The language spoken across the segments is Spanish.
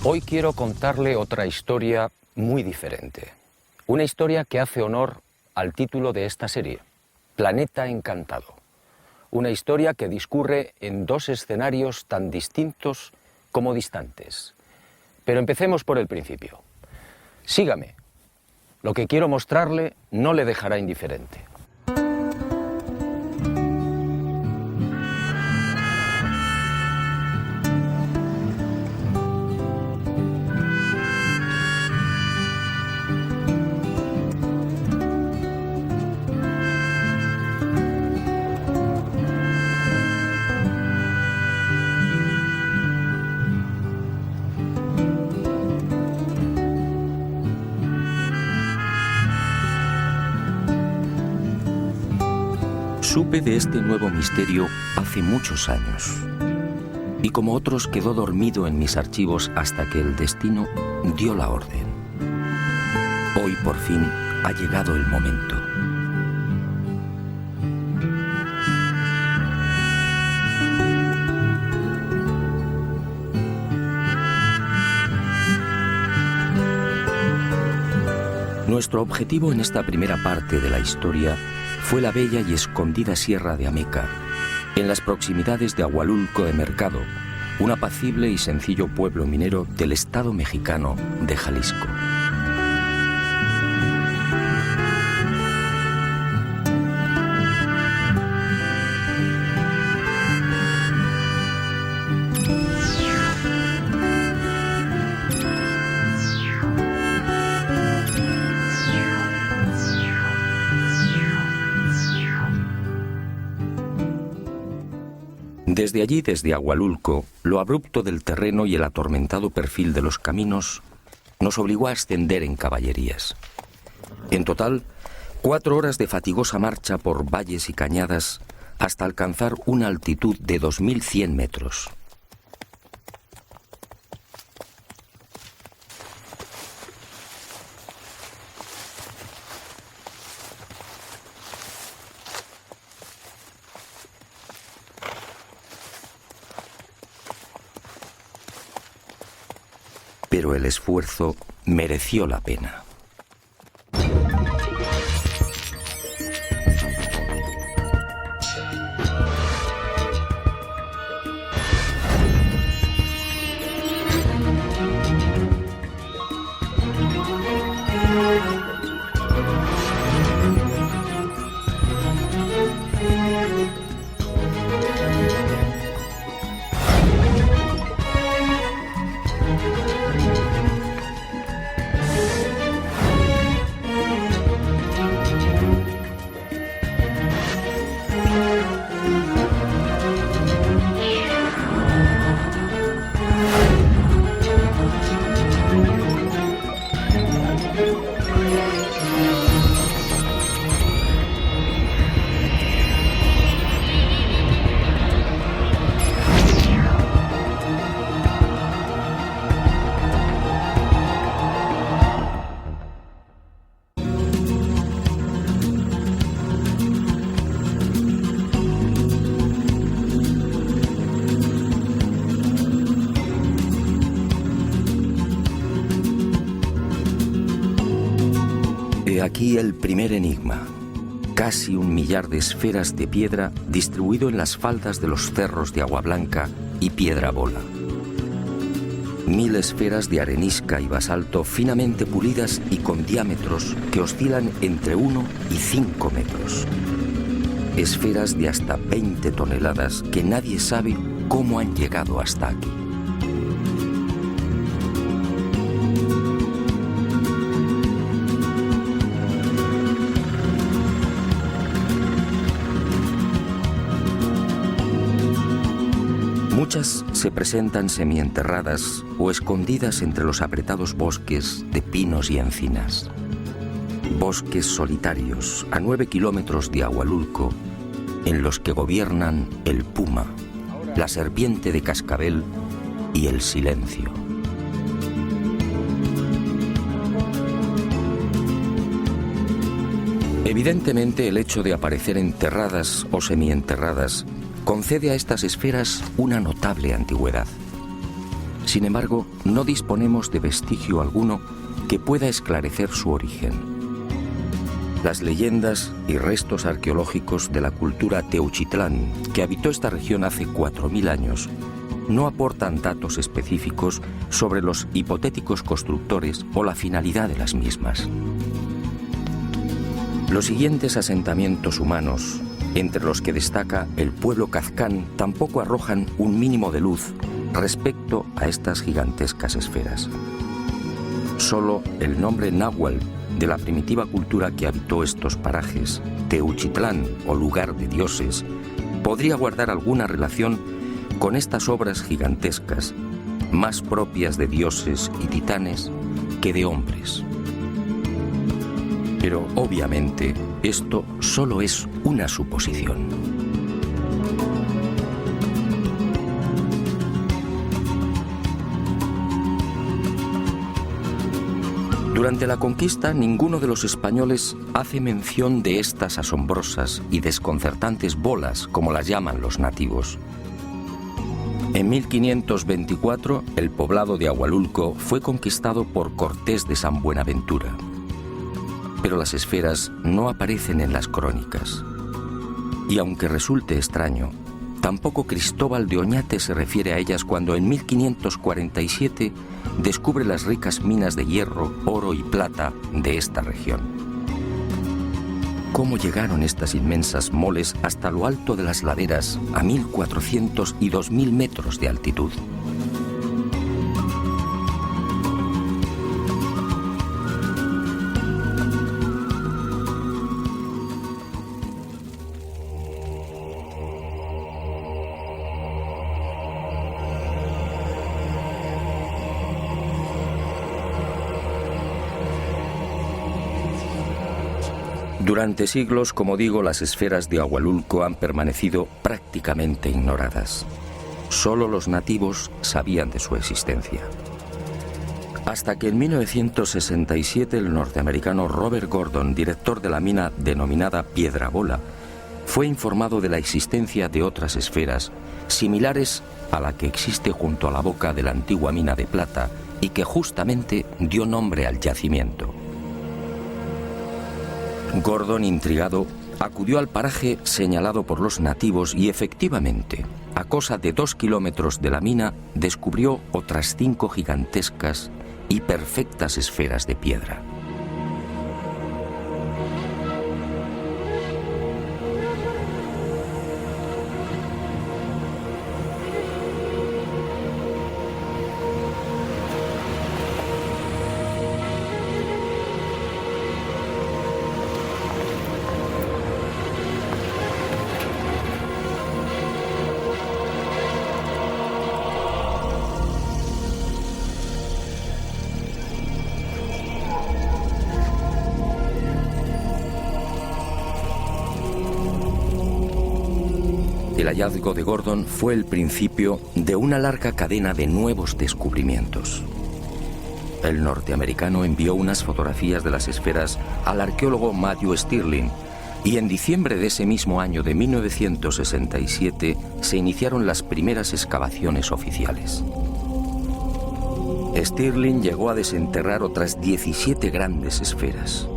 Hoy quiero contarle otra historia muy diferente. Una historia que hace honor al título de esta serie, Planeta Encantado. Una historia que discurre en dos escenarios tan distintos como distantes. Pero empecemos por el principio. Sígame. Lo que quiero mostrarle no le dejará indiferente. Supe de este nuevo misterio hace muchos años, y como otros quedó dormido en mis archivos hasta que el destino dio la orden. Hoy por fin ha llegado el momento. Nuestro objetivo en esta primera parte de la historia fue la bella y escondida Sierra de Ameca, en las proximidades de Ahualulco de Mercado, un apacible y sencillo pueblo minero del estado mexicano de Jalisco. Desde allí, desde Ahualulco, lo abrupto del terreno y el atormentado perfil de los caminos nos obligó a ascender en caballerías. En total, 4 horas de fatigosa marcha por valles y cañadas hasta alcanzar una altitud de 2100 metros. Pero el esfuerzo mereció la pena. Aquí el primer enigma, casi 1 millar de esferas de piedra distribuido en las faldas de los cerros de Agua Blanca y Piedra Bola. 1000 esferas de arenisca y basalto finamente pulidas y con diámetros que oscilan entre 1 y 5 metros. Esferas de hasta 20 toneladas que nadie sabe cómo han llegado hasta aquí. Muchas se presentan semienterradas o escondidas entre los apretados bosques de pinos y encinas. Bosques solitarios a 9 kilómetros de Ahualulco, en los que gobiernan el puma, la serpiente de cascabel y el silencio. Evidentemente, el hecho de aparecer enterradas o semienterradas concede a estas esferas una notable antigüedad. Sin embargo, no disponemos de vestigio alguno que pueda esclarecer su origen. Las leyendas y restos arqueológicos de la cultura Teuchitlán, que habitó esta región hace 4000 años, no aportan datos específicos sobre los hipotéticos constructores o la finalidad de las mismas. Los siguientes asentamientos humanos, entre los que destaca el pueblo Kazkán, tampoco arrojan un mínimo de luz respecto a estas gigantescas esferas. Solo el nombre náhuatl de la primitiva cultura que habitó estos parajes, Teuchitlán o lugar de dioses, podría guardar alguna relación con estas obras gigantescas, más propias de dioses y titanes que de hombres. Pero obviamente esto solo es una suposición. Durante la conquista, ninguno de los españoles hace mención de estas asombrosas y desconcertantes bolas, como las llaman los nativos. En 1524, el poblado de Ahualulco fue conquistado por Cortés de San Buenaventura. Pero las esferas no aparecen en las crónicas. Y aunque resulte extraño, tampoco Cristóbal de Oñate se refiere a ellas cuando en 1547 descubre las ricas minas de hierro, oro y plata de esta región. ¿Cómo llegaron estas inmensas moles hasta lo alto de las laderas a 1400 y 2000 metros de altitud? Durante siglos, como digo, las esferas de Ahualulco han permanecido prácticamente ignoradas. Solo los nativos sabían de su existencia. Hasta que en 1967 el norteamericano Robert Gordon, director de la mina denominada Piedra Bola, fue informado de la existencia de otras esferas similares a la que existe junto a la boca de la antigua mina de plata y que justamente dio nombre al yacimiento. Gordon, intrigado, acudió al paraje señalado por los nativos y efectivamente, a cosa de 2 kilómetros de la mina, descubrió otras 5 gigantescas y perfectas esferas de piedra. El hallazgo de Gordon fue el principio de una larga cadena de nuevos descubrimientos. El norteamericano envió unas fotografías de las esferas al arqueólogo Matthew Stirling y en diciembre de ese mismo año de 1967 se iniciaron las primeras excavaciones oficiales. Stirling llegó a desenterrar otras 17 grandes esferas,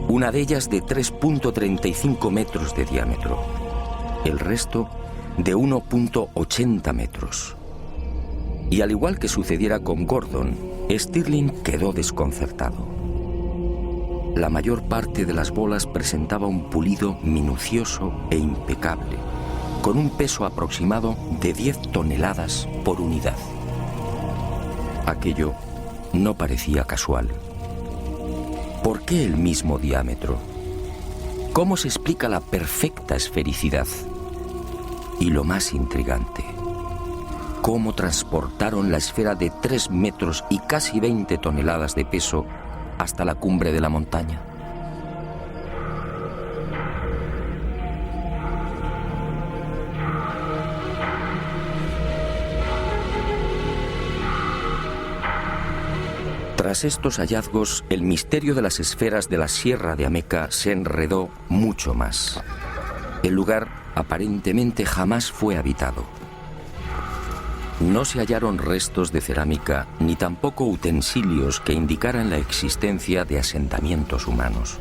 una de ellas de 3.35 metros de diámetro, el resto de 1.80 metros. Y al igual que sucediera con Gordon, Stirling quedó desconcertado. La mayor parte de las bolas presentaba un pulido minucioso e impecable, con un peso aproximado de 10 toneladas por unidad. Aquello no parecía casual. ¿Por qué el mismo diámetro? ¿Cómo se explica la perfecta esfericidad? Y lo más intrigante, ¿cómo transportaron la esfera de 3 metros y casi 20 toneladas de peso hasta la cumbre de la montaña? Tras estos hallazgos, el misterio de las esferas de la Sierra de Ameca se enredó mucho más. El lugar aparentemente jamás fue habitado. No se hallaron restos de cerámica ni tampoco utensilios que indicaran la existencia de asentamientos humanos.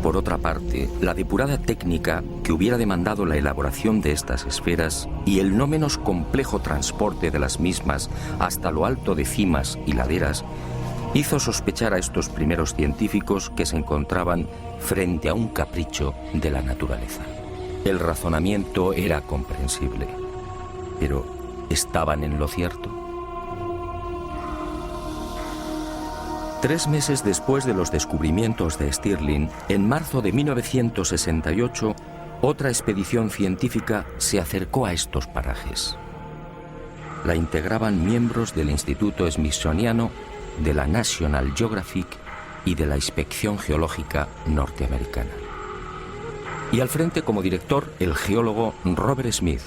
Por otra parte, la depurada técnica que hubiera demandado la elaboración de estas esferas y el no menos complejo transporte de las mismas hasta lo alto de cimas y laderas hizo sospechar a estos primeros científicos que se encontraban frente a un capricho de la naturaleza. El razonamiento era comprensible, pero ¿estaban en lo cierto? 3 meses después de los descubrimientos de Stirling, en marzo de 1968, otra expedición científica se acercó a estos parajes. La integraban miembros del Instituto Smithsoniano, de la National Geographic y de la Inspección Geológica norteamericana. Y al frente como director el geólogo Robert Smith,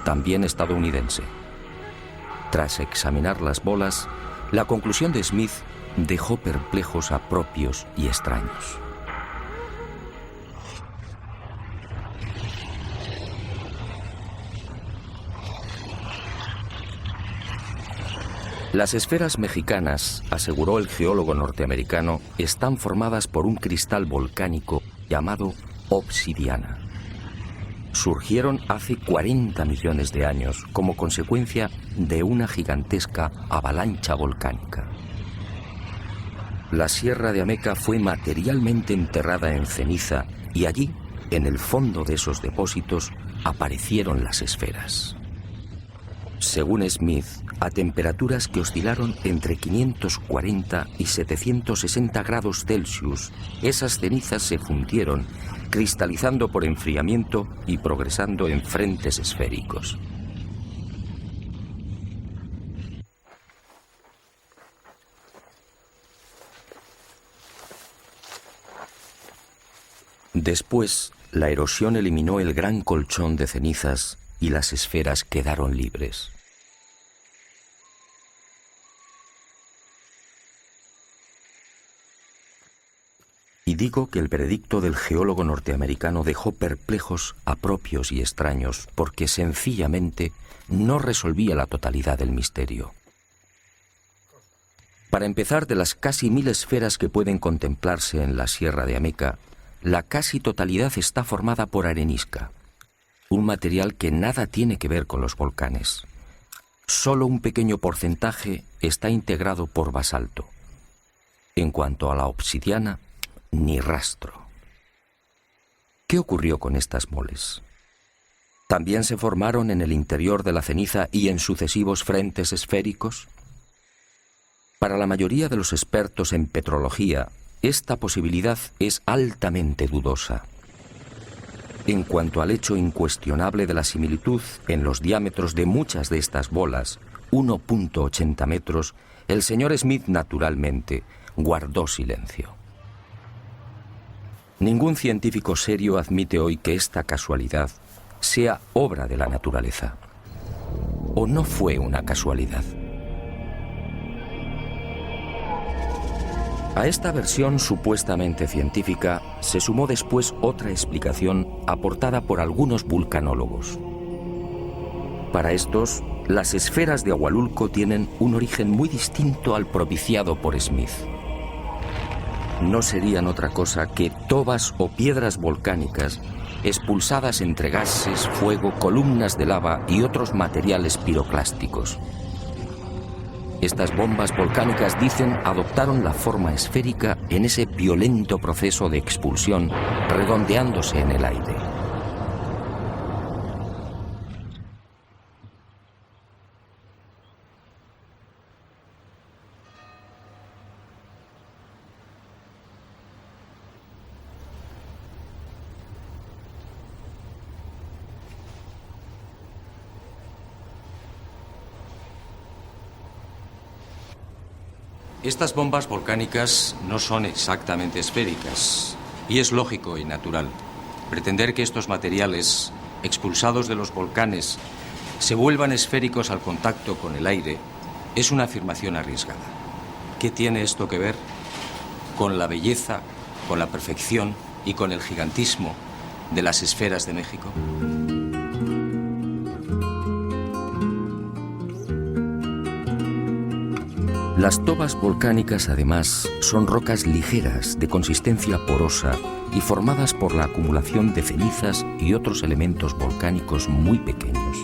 también estadounidense. Tras examinar las bolas, la conclusión de Smith dejó perplejos a propios y extraños. Las esferas mexicanas, aseguró el geólogo norteamericano, están formadas por un cristal volcánico llamado obsidiana. Surgieron hace 40 millones de años como consecuencia de una gigantesca avalancha volcánica. La Sierra de Ameca fue materialmente enterrada en ceniza y allí, en el fondo de esos depósitos, aparecieron las esferas. Según Smith, a temperaturas que oscilaron entre 540 y 760 grados Celsius, esas cenizas se fundieron, cristalizando por enfriamiento y progresando en frentes esféricos. Después, la erosión eliminó el gran colchón de cenizas y las esferas quedaron libres. Y digo que el veredicto del geólogo norteamericano dejó perplejos a propios y extraños porque sencillamente no resolvía la totalidad del misterio. Para empezar, de las casi 1000 esferas que pueden contemplarse en la Sierra de Ameca, la casi totalidad está formada por arenisca, un material que nada tiene que ver con los volcanes. Solo un pequeño porcentaje está integrado por basalto. En cuanto a la obsidiana, ni rastro. ¿Qué ocurrió con estas moles? ¿También se formaron en el interior de la ceniza y en sucesivos frentes esféricos? Para la mayoría de los expertos en petrología, esta posibilidad es altamente dudosa. En cuanto al hecho incuestionable de la similitud en los diámetros de muchas de estas bolas, 1.80 metros, el señor Smith naturalmente guardó silencio. Ningún científico serio admite hoy que esta casualidad sea obra de la naturaleza. ¿O no fue una casualidad? A esta versión supuestamente científica se sumó después otra explicación aportada por algunos vulcanólogos. Para estos, las esferas de Ahualulco tienen un origen muy distinto al propiciado por Smith. No serían otra cosa que tobas o piedras volcánicas expulsadas entre gases, fuego, columnas de lava y otros materiales piroclásticos. Estas bombas volcánicas, dicen, adoptaron la forma esférica en ese violento proceso de expulsión, redondeándose en el aire. Estas bombas volcánicas no son exactamente esféricas, y es lógico y natural pretender que estos materiales, expulsados de los volcanes, se vuelvan esféricos al contacto con el aire, es una afirmación arriesgada. ¿Qué tiene esto que ver con la belleza, con la perfección y con el gigantismo de las esferas de México? Las tobas volcánicas, además, son rocas ligeras, de consistencia porosa y formadas por la acumulación de cenizas y otros elementos volcánicos muy pequeños.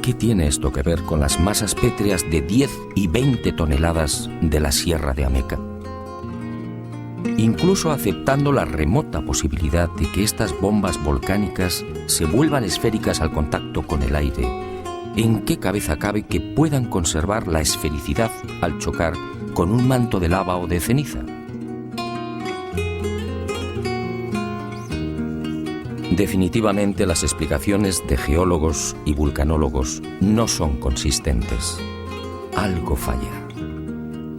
¿Qué tiene esto que ver con las masas pétreas de 10 y 20 toneladas de la Sierra de Ameca? Incluso aceptando la remota posibilidad de que estas bombas volcánicas se vuelvan esféricas al contacto con el aire, ¿en qué cabeza cabe que puedan conservar la esfericidad al chocar con un manto de lava o de ceniza? Definitivamente las explicaciones de geólogos y vulcanólogos no son consistentes. Algo falla.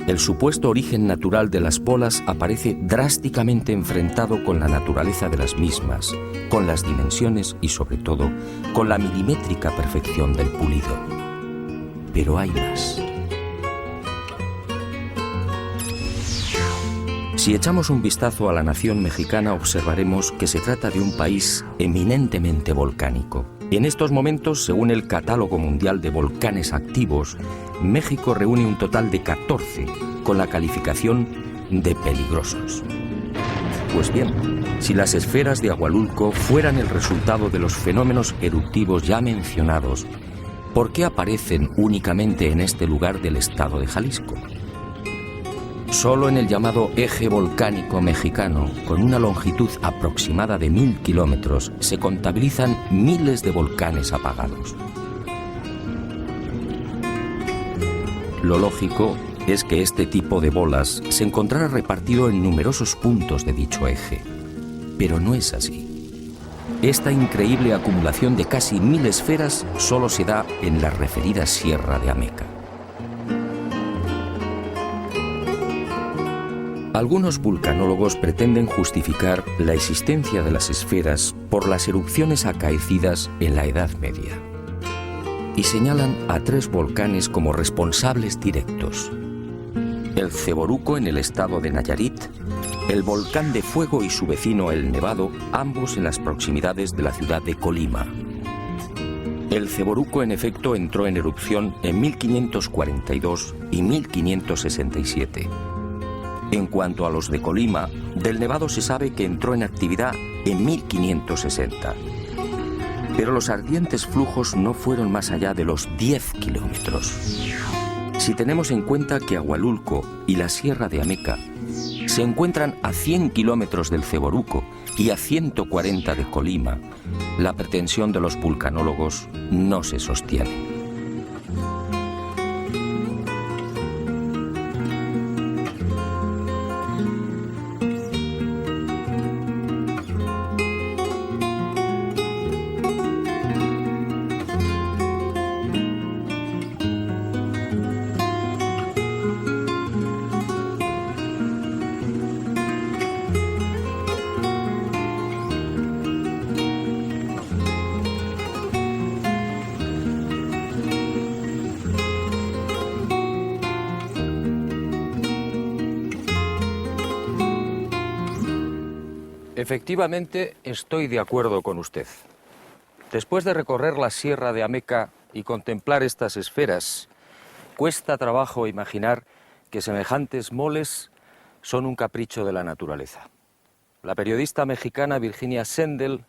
El supuesto origen natural de las bolas aparece drásticamente enfrentado con la naturaleza de las mismas, con las dimensiones y, sobre todo, con la milimétrica perfección del pulido. Pero hay más. Si echamos un vistazo a la nación mexicana, observaremos que se trata de un país eminentemente volcánico. En estos momentos, según el Catálogo Mundial de Volcanes Activos, México reúne un total de 14, con la calificación de peligrosos. Pues bien, si las esferas de Agualulco fueran el resultado de los fenómenos eruptivos ya mencionados, ¿por qué aparecen únicamente en este lugar del estado de Jalisco? Solo en el llamado eje volcánico mexicano, con una longitud aproximada de 1000 kilómetros, se contabilizan miles de volcanes apagados. Lo lógico es que este tipo de bolas se encontrara repartido en numerosos puntos de dicho eje. Pero no es así. Esta increíble acumulación de casi 1000 esferas solo se da en la referida Sierra de Ameca. Algunos vulcanólogos pretenden justificar la existencia de las esferas por las erupciones acaecidas en la Edad Media y señalan a 3 volcanes como responsables directos: el Ceboruco en el estado de Nayarit, el Volcán de Fuego y su vecino el Nevado, ambos en las proximidades de la ciudad de Colima. El Ceboruco, en efecto, entró en erupción en 1542 y 1567. En cuanto a los de Colima, del Nevado se sabe que entró en actividad en 1560. Pero los ardientes flujos no fueron más allá de los 10 kilómetros. Si tenemos en cuenta que Agualulco y la Sierra de Ameca se encuentran a 100 kilómetros del Ceboruco y a 140 de Colima, la pretensión de los vulcanólogos no se sostiene. Efectivamente, estoy de acuerdo con usted. Después de recorrer la Sierra de Ameca y contemplar estas esferas, cuesta trabajo imaginar que semejantes moles son un capricho de la naturaleza. La periodista mexicana Virginia Sendel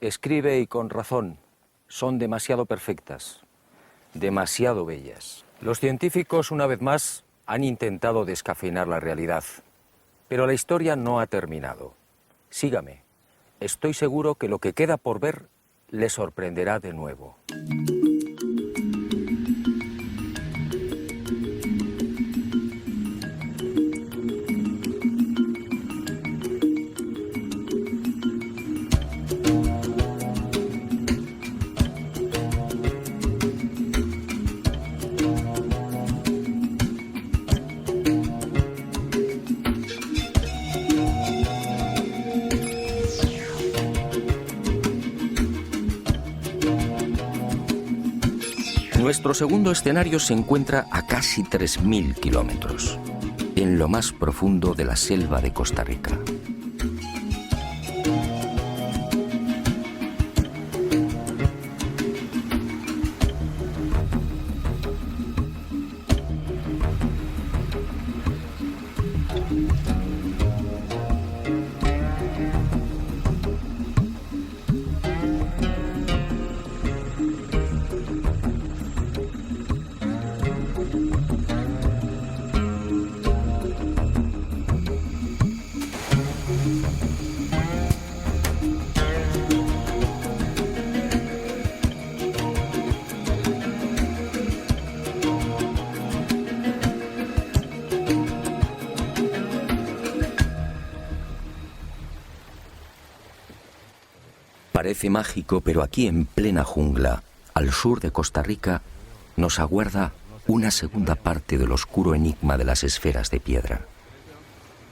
escribe, y con razón, son demasiado perfectas, demasiado bellas. Los científicos, una vez más, han intentado descafeinar la realidad, pero la historia no ha terminado. Sígame. Estoy seguro que lo que queda por ver le sorprenderá de nuevo. Nuestro segundo escenario se encuentra a casi 3000 kilómetros, en lo más profundo de la selva de Costa Rica. Parece mágico, pero aquí en plena jungla, al sur de Costa Rica, nos aguarda una segunda parte del oscuro enigma de las esferas de piedra.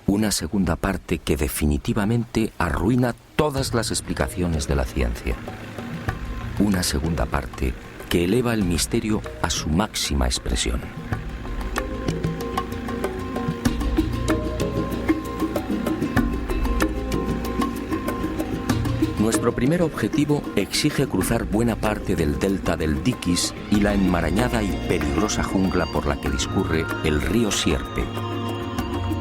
Una segunda parte que definitivamente arruina todas las explicaciones de la ciencia. Una segunda parte que eleva el misterio a su máxima expresión. Nuestro primer objetivo exige cruzar buena parte del delta del Diquis y la enmarañada y peligrosa jungla por la que discurre el río Sierpe.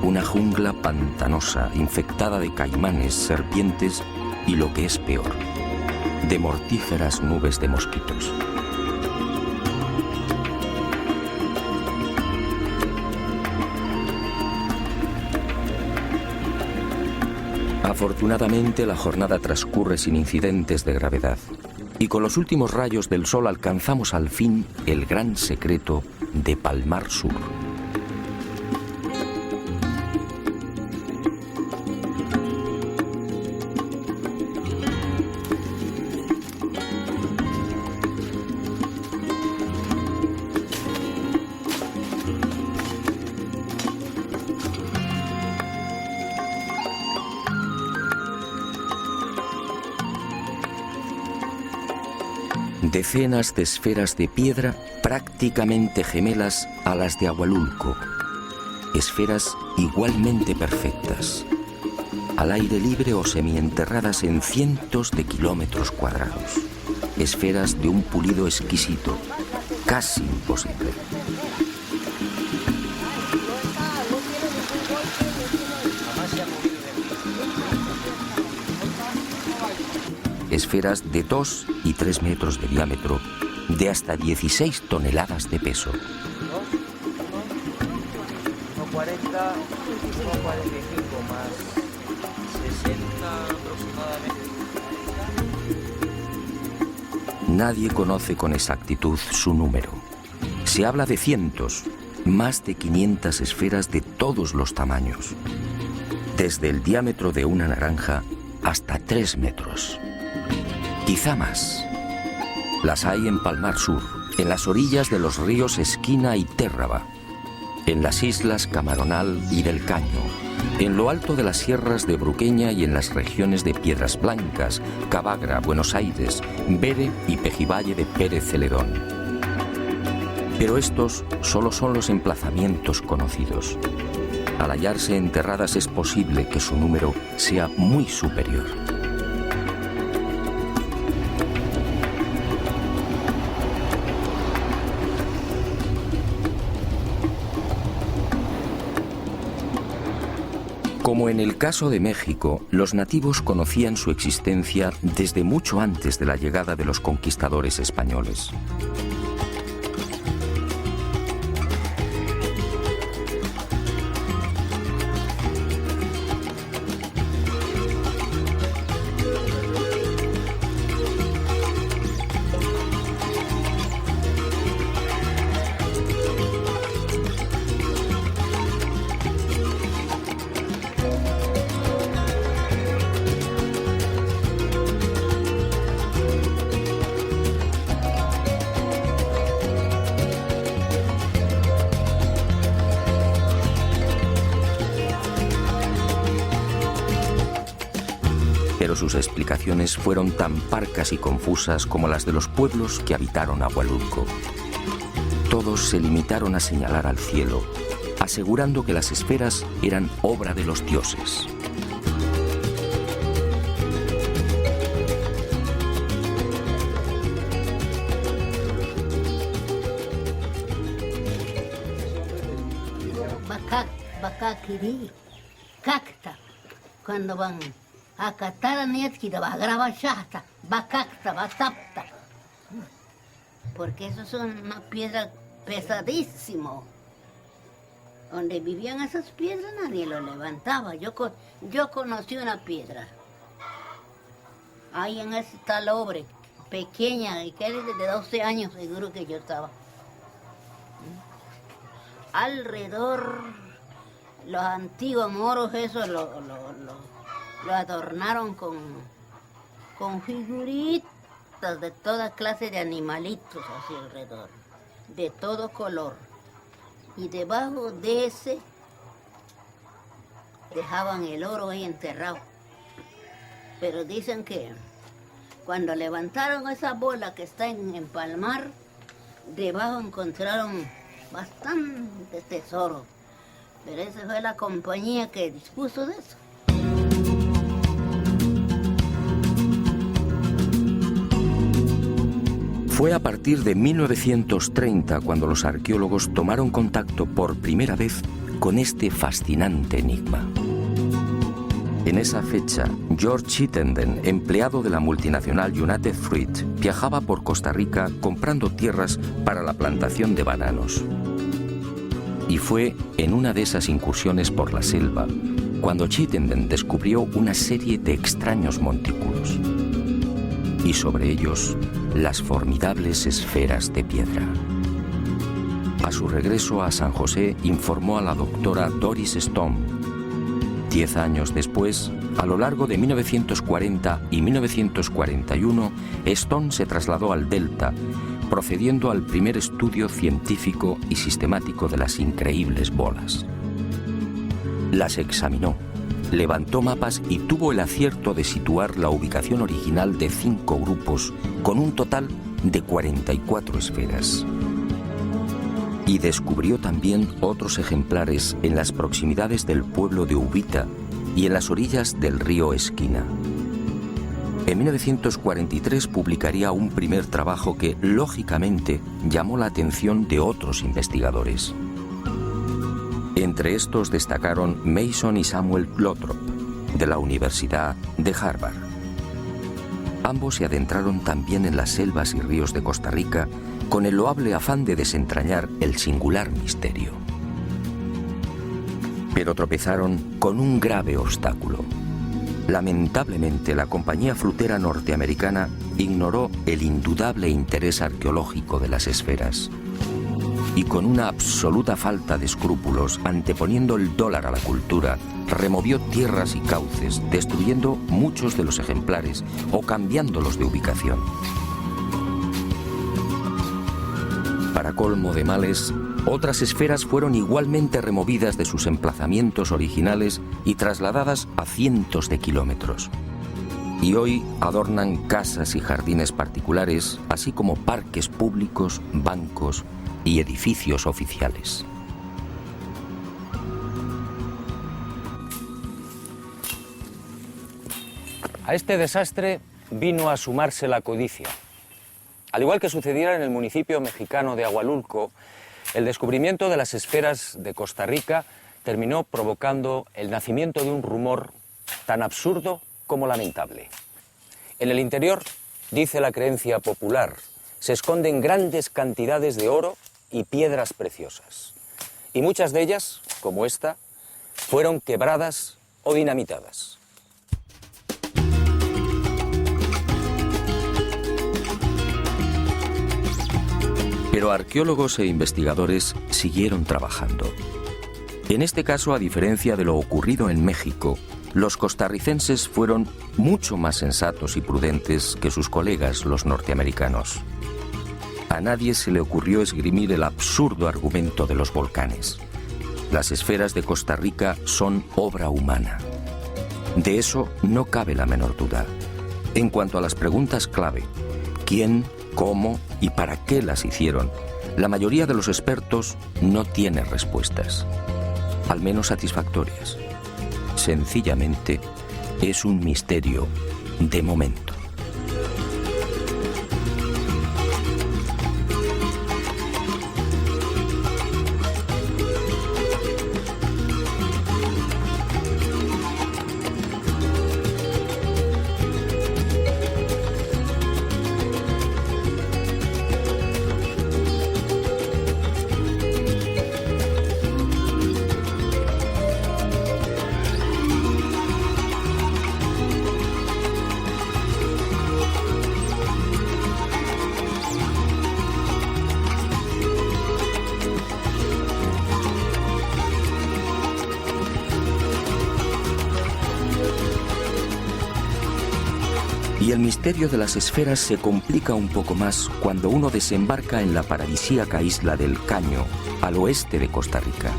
Una jungla pantanosa, infectada de caimanes, serpientes y, lo que es peor, de mortíferas nubes de mosquitos. Afortunadamente, la jornada transcurre sin incidentes de gravedad y con los últimos rayos del sol alcanzamos al fin el gran secreto de Palmar Sur. Decenas de esferas de piedra prácticamente gemelas a las de Ahualulco. Esferas igualmente perfectas, al aire libre o semienterradas en cientos de kilómetros cuadrados. Esferas de un pulido exquisito, casi imposible. Esferas de 2 y 3 metros de diámetro, de hasta 16 toneladas de peso. 1,40, 1,45 más 60 aproximadamente. Nadie conoce con exactitud su número. Se habla de cientos, más de 500 esferas de todos los tamaños, desde el diámetro de una naranja hasta 3 metros. Quizá más. Las hay en Palmar Sur, en las orillas de los ríos Esquina y Térraba, en las islas Camaronal y del Caño, en lo alto de las sierras de Bruqueña y en las regiones de Piedras Blancas, Cavagra, Buenos Aires, Bere y Pejivalle de Pérez Celedón. Pero estos solo son los emplazamientos conocidos. Al hallarse enterradas es posible que su número sea muy superior. Como en el caso de México, los nativos conocían su existencia desde mucho antes de la llegada de los conquistadores españoles. Pero sus explicaciones fueron tan parcas y confusas como las de los pueblos que habitaron Ahualulco. Todos se limitaron a señalar al cielo, asegurando que las esferas eran obra de los dioses. Bakakiri, cacta, cuando van a catar a Nietzsche, va a grabar chasta, bakakta, batapta. Porque eso son una piedra pesadísimo. Donde vivían esas piedras nadie lo levantaba. Yo conocí una piedra. Ahí en ese talobre, pequeña, y que era de 12 años seguro que yo estaba. Alrededor, los antiguos moros, eso lo adornaron con con figuritas de toda clase de animalitos hacia alrededor, de todo color. Y debajo de ese dejaban el oro ahí enterrado. Pero dicen que cuando levantaron esa bola que está en Palmar, debajo encontraron bastante tesoro. Pero esa fue la compañía que dispuso de eso. Fue a partir de 1930 cuando los arqueólogos tomaron contacto por primera vez con este fascinante enigma. En esa fecha, George Chittenden, empleado de la multinacional United Fruit, viajaba por Costa Rica comprando tierras para la plantación de bananos. Y fue en una de esas incursiones por la selva cuando Chittenden descubrió una serie de extraños montículos. Y sobre ellos, las formidables esferas de piedra. A su regreso a San José, informó a la doctora Doris Stone. 10 años después, a lo largo de 1940 y 1941, Stone se trasladó al Delta, procediendo al primer estudio científico y sistemático de las increíbles bolas. Las examinó, levantó mapas y tuvo el acierto de situar la ubicación original de 5 grupos con un total de 44 esferas. Y descubrió también otros ejemplares en las proximidades del pueblo de Ubita y en las orillas del río Esquina. En 1943 publicaría un primer trabajo que, lógicamente, llamó la atención de otros investigadores. Entre estos destacaron Mason y Samuel Lothrop, de la Universidad de Harvard. Ambos se adentraron también en las selvas y ríos de Costa Rica con el loable afán de desentrañar el singular misterio. Pero tropezaron con un grave obstáculo. Lamentablemente, la compañía frutera norteamericana ignoró el indudable interés arqueológico de las esferas y, con una absoluta falta de escrúpulos, anteponiendo el dólar a la cultura, removió tierras y cauces, destruyendo muchos de los ejemplares o cambiándolos de ubicación. Para colmo de males, otras esferas fueron igualmente removidas de sus emplazamientos originales y trasladadas a cientos de kilómetros. Y hoy adornan casas y jardines particulares, así como parques públicos, bancos y edificios oficiales. A este desastre vino a sumarse la codicia. Al igual que sucediera en el municipio mexicano de Agualulco, el descubrimiento de las esferas de Costa Rica terminó provocando el nacimiento de un rumor tan absurdo como lamentable. En el interior, dice la creencia popular, se esconden grandes cantidades de oro y piedras preciosas. Y muchas de ellas, como esta, fueron quebradas o dinamitadas. Pero arqueólogos e investigadores siguieron trabajando. En este caso, a diferencia de lo ocurrido en México, los costarricenses fueron mucho más sensatos y prudentes que sus colegas los norteamericanos. A nadie se le ocurrió esgrimir el absurdo argumento de los volcanes. Las esferas de Costa Rica son obra humana. De eso no cabe la menor duda. En cuanto a las preguntas clave, ¿quién, cómo y para qué las hicieron? La mayoría de los expertos no tiene respuestas, al menos satisfactorias. Sencillamente, es un misterio de momento. Y el misterio de las esferas se complica un poco más cuando uno desembarca en la paradisíaca isla del Caño, al oeste de Costa Rica.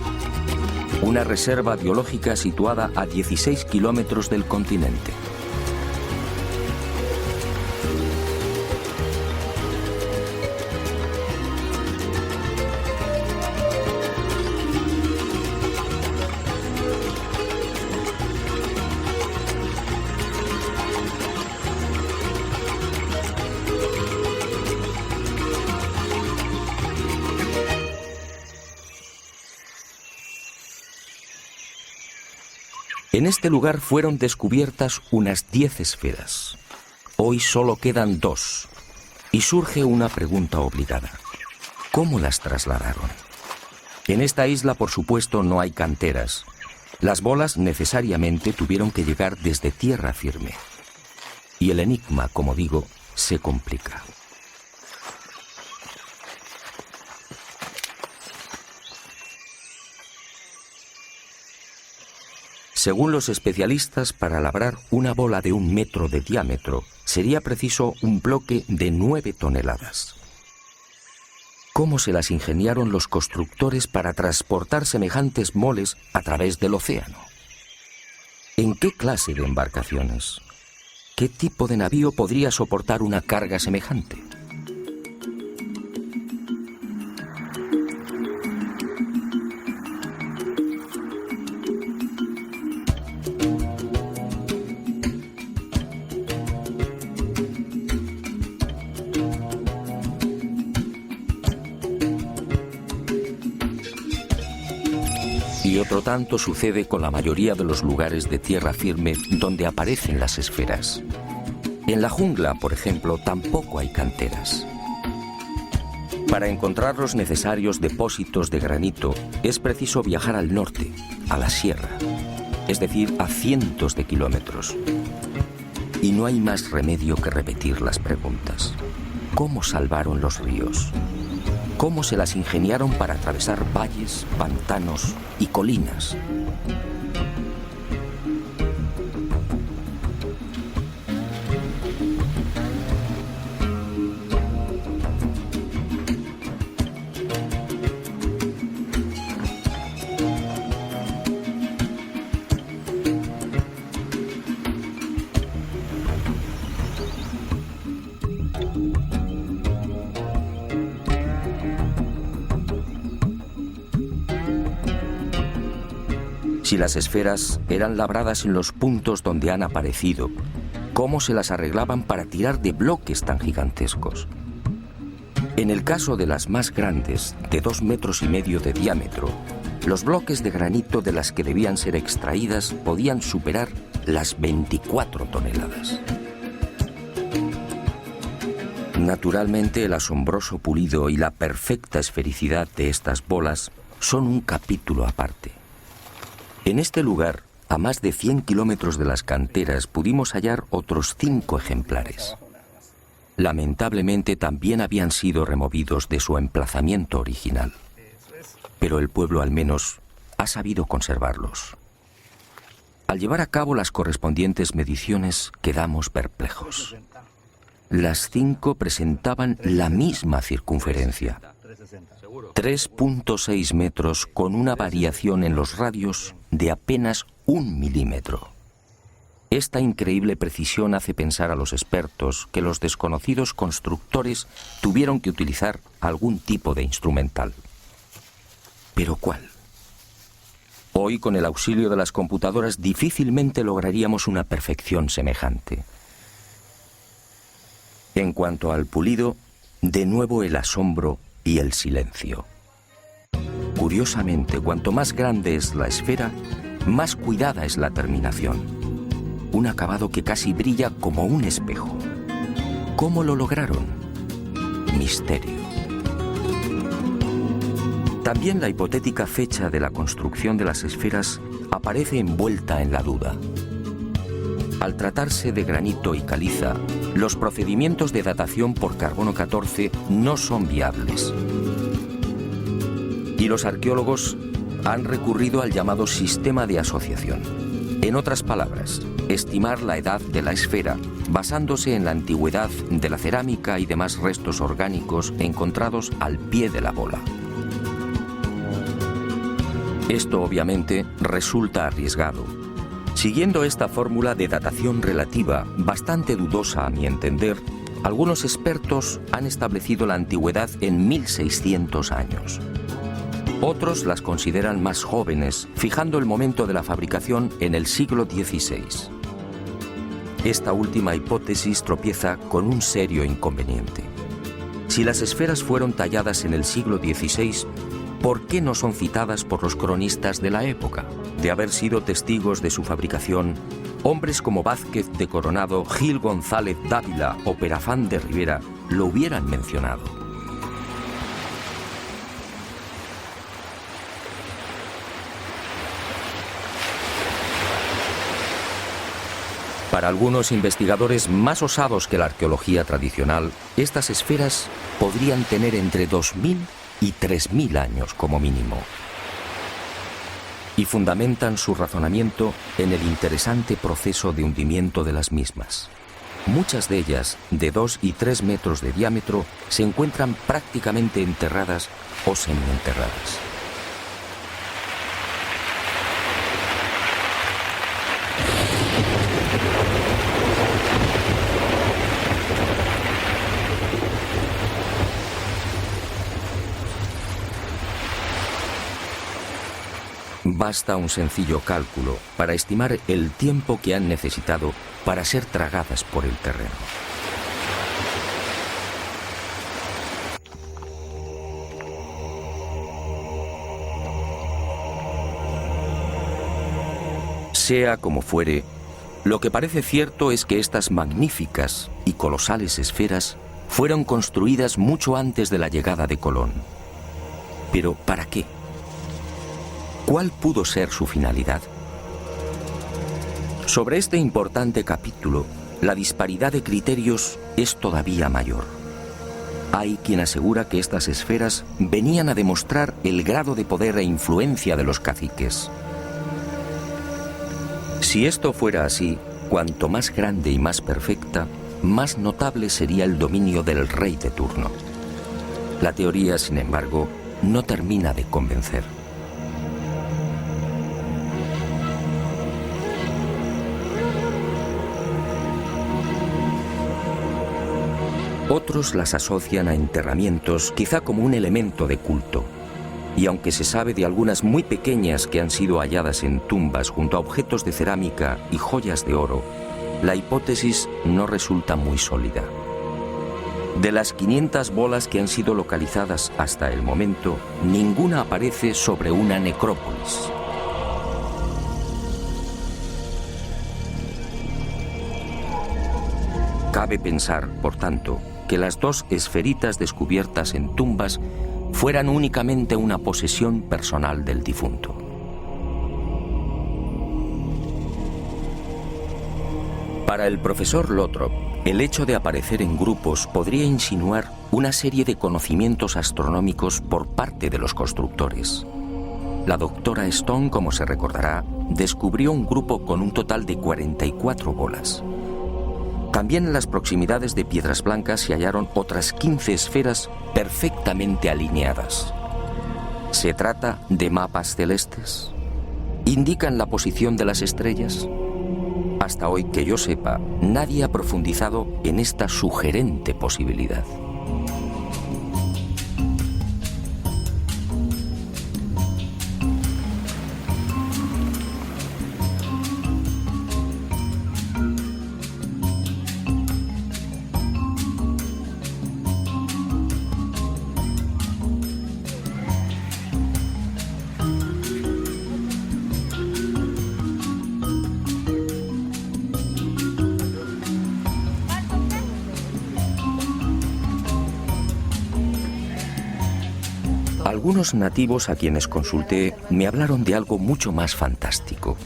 Una reserva biológica situada a 16 kilómetros del continente. En este lugar fueron descubiertas unas 10 esferas. Hoy solo quedan 2. Y surge una pregunta obligada. ¿Cómo las trasladaron? En esta isla, por supuesto, no hay canteras. Las bolas necesariamente tuvieron que llegar desde tierra firme. Y el enigma, como digo, se complica. Según los especialistas, para labrar una bola de 1 metro de diámetro, sería preciso un bloque de 9 toneladas. ¿Cómo se las ingeniaron los constructores para transportar semejantes moles a través del océano? ¿En qué clase de embarcaciones? ¿Qué tipo de navío podría soportar una carga semejante? Y otro tanto sucede con la mayoría de los lugares de tierra firme donde aparecen las esferas. En la jungla, por ejemplo, tampoco hay canteras. Para encontrar los necesarios depósitos de granito es preciso viajar al norte, a la sierra, es decir, a cientos de kilómetros. Y no hay más remedio que repetir las preguntas. ¿Cómo salvaron los ríos? ¿Cómo se las ingeniaron para atravesar valles, pantanos y colinas? Si las esferas eran labradas en los puntos donde han aparecido, ¿cómo se las arreglaban para tirar de bloques tan gigantescos? En el caso de las más grandes, de 2,5 metros de diámetro, los bloques de granito de las que debían ser extraídas podían superar las 24 toneladas. Naturalmente, el asombroso pulido y la perfecta esfericidad de estas bolas son un capítulo aparte. En este lugar, a más de 100 kilómetros de las canteras, pudimos hallar otros 5 ejemplares. Lamentablemente también habían sido removidos de su emplazamiento original. Pero el pueblo al menos ha sabido conservarlos. Al llevar a cabo las correspondientes mediciones, quedamos perplejos. Las 5 presentaban la misma circunferencia. 3,6 metros con una variación en los radios de apenas 1 milímetro. Esta increíble precisión hace pensar a los expertos que los desconocidos constructores tuvieron que utilizar algún tipo de instrumental. ¿Pero cuál? Hoy, con el auxilio de las computadoras, difícilmente lograríamos una perfección semejante. En cuanto al pulido, de nuevo el asombro y el silencio. Curiosamente, cuanto más grande es la esfera, más cuidada es la terminación. Un acabado que casi brilla como un espejo. ¿Cómo lo lograron? Misterio. También la hipotética fecha de la construcción de las esferas aparece envuelta en la duda. Al tratarse de granito y caliza, los procedimientos de datación por carbono 14 no son viables. Y los arqueólogos han recurrido al llamado sistema de asociación. En otras palabras, estimar la edad de la esfera basándose en la antigüedad de la cerámica y demás restos orgánicos encontrados al pie de la bola. Esto obviamente resulta arriesgado. Siguiendo esta fórmula de datación relativa, bastante dudosa a mi entender, algunos expertos han establecido la antigüedad en 1600 años. Otros las consideran más jóvenes, fijando el momento de la fabricación en el siglo XVI. Esta última hipótesis tropieza con un serio inconveniente. Si las esferas fueron talladas en el siglo XVI, ¿por qué no son citadas por los cronistas de la época? De haber sido testigos de su fabricación, hombres como Vázquez de Coronado, Gil González Dávila o Perafán de Rivera lo hubieran mencionado. Para algunos investigadores más osados que la arqueología tradicional, estas esferas podrían tener entre 2000 y 3000 años como mínimo. Y fundamentan su razonamiento en el interesante proceso de hundimiento de las mismas. Muchas de ellas, de 2 y 3 metros de diámetro, se encuentran prácticamente enterradas o semienterradas. Basta un sencillo cálculo para estimar el tiempo que han necesitado para ser tragadas por el terreno. Sea como fuere, lo que parece cierto es que estas magníficas y colosales esferas fueron construidas mucho antes de la llegada de Colón. ¿Pero para qué? ¿Cuál pudo ser su finalidad? Sobre este importante capítulo, la disparidad de criterios es todavía mayor. Hay quien asegura que estas esferas venían a demostrar el grado de poder e influencia de los caciques. Si esto fuera así, cuanto más grande y más perfecta, más notable sería el dominio del rey de turno. La teoría, sin embargo, no termina de convencer. Otros las asocian a enterramientos, quizá como un elemento de culto. Y aunque se sabe de algunas muy pequeñas que han sido halladas en tumbas junto a objetos de cerámica y joyas de oro, la hipótesis no resulta muy sólida. De las 500 bolas que han sido localizadas hasta el momento, ninguna aparece sobre una necrópolis. Cabe pensar, por tanto, que las 2 esferitas descubiertas en tumbas fueran únicamente una posesión personal del difunto. Para el profesor Lothrop, el hecho de aparecer en grupos podría insinuar una serie de conocimientos astronómicos por parte de los constructores. La doctora Stone, como se recordará, descubrió un grupo con un total de 44 bolas. También en las proximidades de Piedras Blancas se hallaron otras 15 esferas perfectamente alineadas. ¿Se trata de mapas celestes? ¿Indican la posición de las estrellas? Hasta hoy, que yo sepa, nadie ha profundizado en esta sugerente posibilidad. Algunos nativos a quienes consulté me hablaron de algo mucho más fantástico.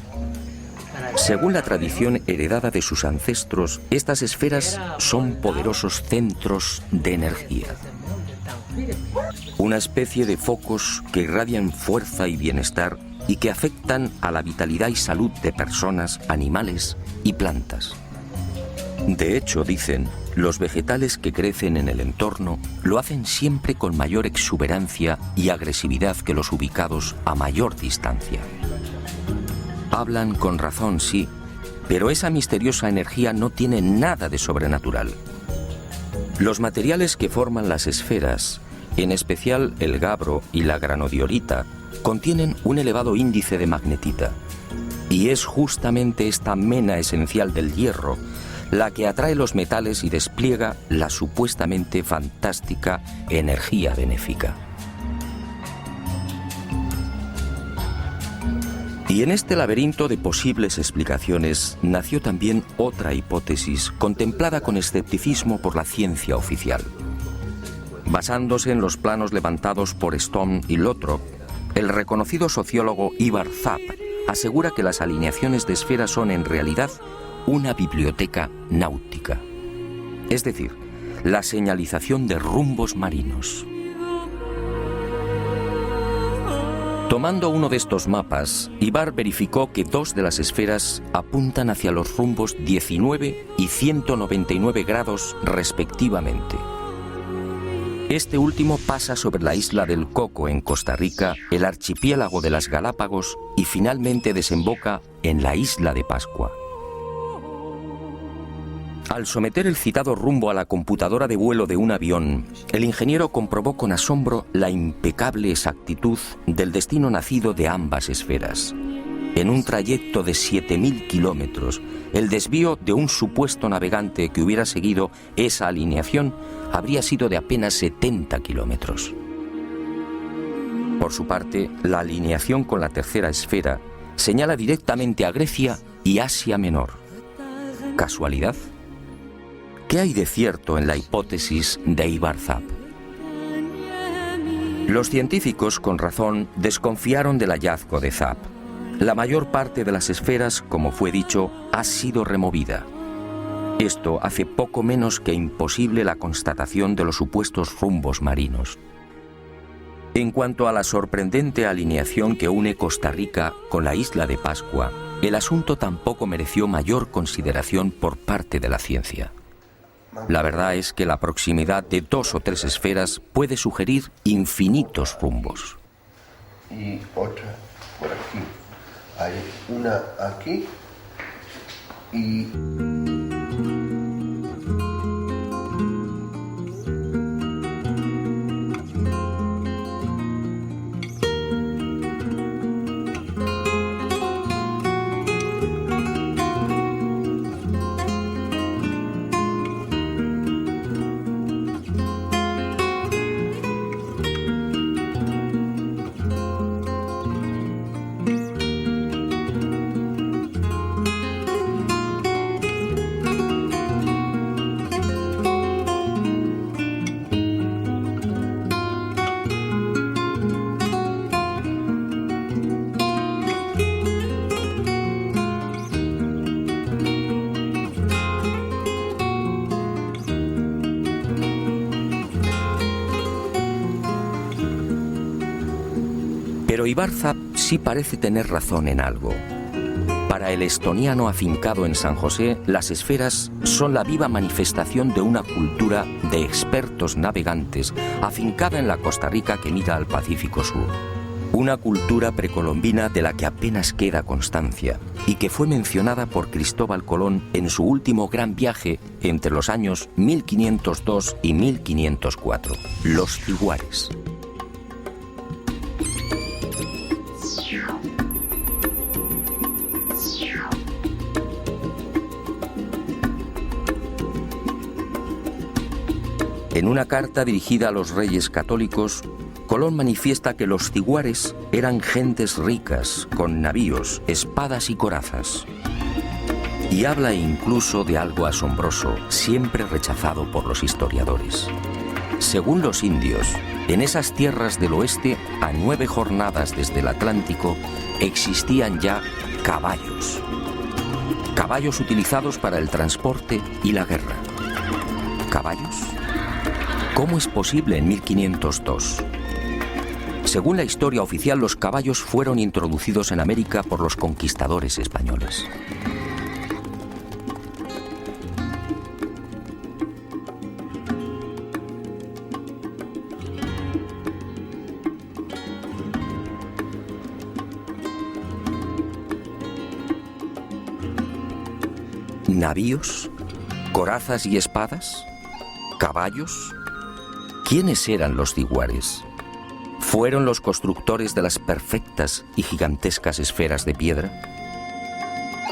Según la tradición heredada de sus ancestros, estas esferas son poderosos centros de energía. Una especie de focos que irradian fuerza y bienestar y que afectan a la vitalidad y salud de personas, animales y plantas. De hecho, dicen, los vegetales que crecen en el entorno lo hacen siempre con mayor exuberancia y agresividad que los ubicados a mayor distancia. Hablan con razón, sí, pero esa misteriosa energía no tiene nada de sobrenatural. Los materiales que forman las esferas, en especial el gabbro y la granodiorita, contienen un elevado índice de magnetita. Y es justamente esta mena esencial del hierro la que atrae los metales y despliega la supuestamente fantástica energía benéfica. Y en este laberinto de posibles explicaciones nació también otra hipótesis contemplada con escepticismo por la ciencia oficial. Basándose en los planos levantados por Stone y Lothrop, el reconocido sociólogo Ivar Zapp asegura que las alineaciones de esferas son en realidad una biblioteca náutica, es decir, la señalización de rumbos marinos. Tomando uno de estos mapas, Ivar verificó que 2 de las esferas apuntan hacia los rumbos 19 y 199 grados respectivamente. Este último pasa sobre la isla del Coco en Costa Rica, el archipiélago de las Galápagos y finalmente desemboca en la isla de Pascua. Al someter el citado rumbo a la computadora de vuelo de un avión, el ingeniero comprobó con asombro la impecable exactitud del destino nacido de ambas esferas. En un trayecto de 7.000 kilómetros, el desvío de un supuesto navegante que hubiera seguido esa alineación habría sido de apenas 70 kilómetros. Por su parte, la alineación con la tercera esfera señala directamente a Grecia y Asia Menor. ¿Casualidad? ¿Qué hay de cierto en la hipótesis de Ivar Zapp? Los científicos, con razón, desconfiaron del hallazgo de Zapp. La mayor parte de las esferas, como fue dicho, ha sido removida. Esto hace poco menos que imposible la constatación de los supuestos rumbos marinos. En cuanto a la sorprendente alineación que une Costa Rica con la isla de Pascua, el asunto tampoco mereció mayor consideración por parte de la ciencia. La verdad es que la proximidad de 2 o 3 esferas puede sugerir infinitos rumbos. Y otra por aquí. Hay una aquí y... Pero Ivar Zapp sí parece tener razón en algo. Para el estoniano afincado en San José, las esferas son la viva manifestación de una cultura de expertos navegantes afincada en la Costa Rica que mira al Pacífico Sur. Una cultura precolombina de la que apenas queda constancia y que fue mencionada por Cristóbal Colón en su último gran viaje entre los años 1502 y 1504, los Tiguares. En una carta dirigida a los reyes católicos, Colón manifiesta que los tiguares eran gentes ricas, con navíos, espadas y corazas. Y habla incluso de algo asombroso, siempre rechazado por los historiadores. Según los indios, en esas tierras del oeste, a 9 jornadas desde el Atlántico, existían ya caballos. Caballos utilizados para el transporte y la guerra. ¿Caballos? ¿Cómo es posible en 1502? Según la historia oficial, los caballos fueron introducidos en América por los conquistadores españoles. ¿Navíos? ¿Corazas y espadas? ¿Caballos? ¿Quiénes eran los diguares? ¿Fueron los constructores de las perfectas y gigantescas esferas de piedra?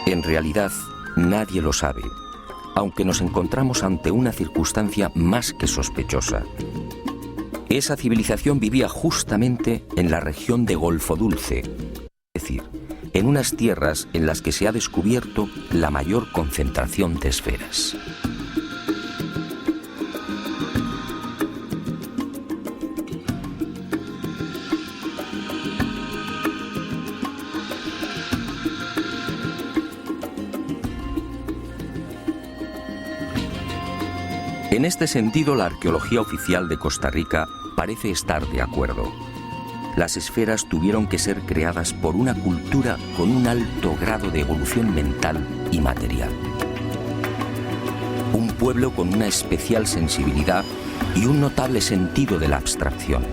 En realidad, nadie lo sabe, aunque nos encontramos ante una circunstancia más que sospechosa. Esa civilización vivía justamente en la región de Golfo Dulce, es decir, en unas tierras en las que se ha descubierto la mayor concentración de esferas. En este sentido, la arqueología oficial de Costa Rica parece estar de acuerdo. Las esferas tuvieron que ser creadas por una cultura con un alto grado de evolución mental y material. Un pueblo con una especial sensibilidad y un notable sentido de la abstracción.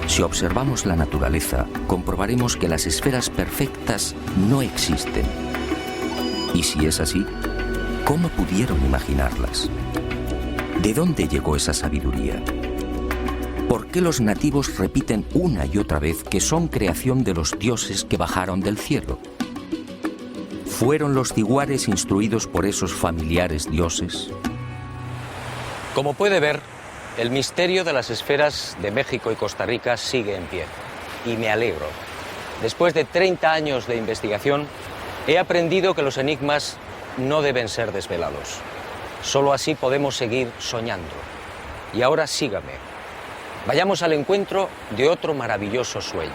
Si observamos la naturaleza, comprobaremos que las esferas perfectas no existen. Y si es así, ¿cómo pudieron imaginarlas? ¿De dónde llegó esa sabiduría? ¿Por qué los nativos repiten una y otra vez que son creación de los dioses que bajaron del cielo? ¿Fueron los diguares instruidos por esos familiares dioses? Como puede ver, el misterio de las esferas de México y Costa Rica sigue en pie. Y me alegro. Después de 30 años de investigación, he aprendido que los enigmas no deben ser desvelados. Solo así podemos seguir soñando. Y ahora sígame. Vayamos al encuentro de otro maravilloso sueño.